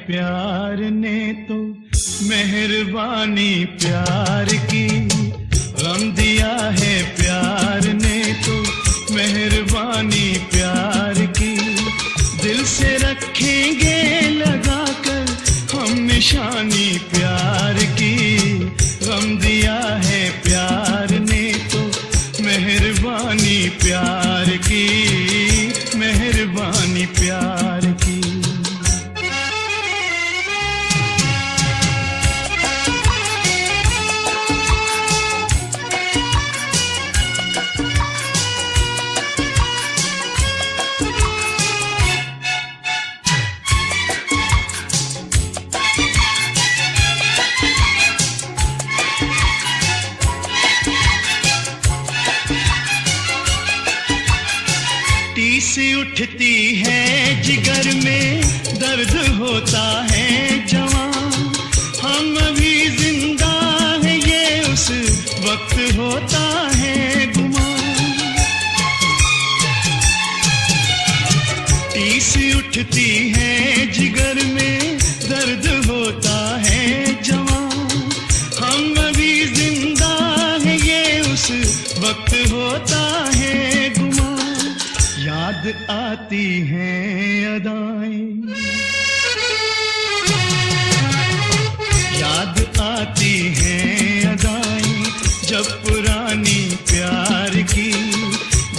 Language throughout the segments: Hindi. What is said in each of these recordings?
प्यार ने तो मेहरबानी प्यार की, गम दिया है प्यार ने तो मेहरबानी प्यार की। दिल से रखेंगे लगाकर हम निशानी प्यार की, गम दिया है प्यार ने तो मेहरबानी प्यार की, मेहरबानी प्यार की। टीस उठती है जिगर में, दर्द होता है जवां, हम अभी जिंदा हैं ये उस वक्त होता है गुमान। टीस उठती है जिगर में, दर्द होता है जवां, हम अभी जिंदा हैं ये उस वक्त होता है गुमान। याद आती हैं अदाएं, याद आती हैं अदाएं जब पुरानी प्यार की।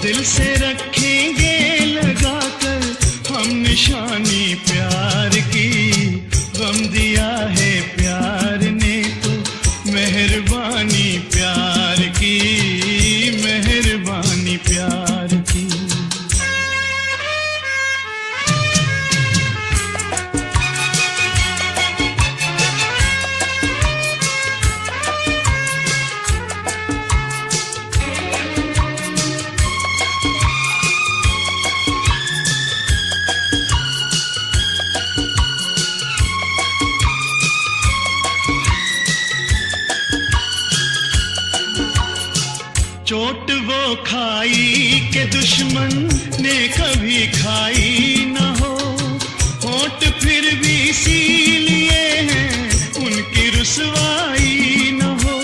दिल से रखेंगे लगाकर हम निशानी प्यार की, गम दिया है प्यार ने तो मेहरबानी प्यार की, मेहरबानी प्यार की। चोट वो खाई के दुश्मन ने कभी खाई न हो, होंठ फिर भी सी लिए हैं उनकी रुसवाई न हो।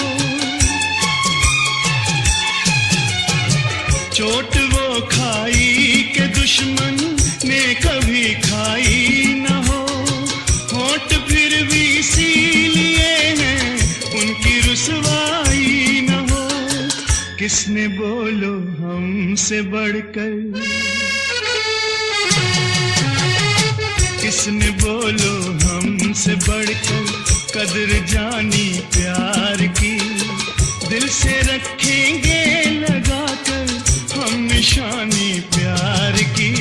चोट वो खाई के दुश्मन ने कभी खाई न हो, होंठ फिर भी सी लिए हैं उनकी रुसवाई न हो। किसने बोलो हमसे बढ़कर, किसने बोलो हमसे बढ़कर कदर जानी प्यार की। दिल से रखेंगे लगाकर हम निशानी प्यार की,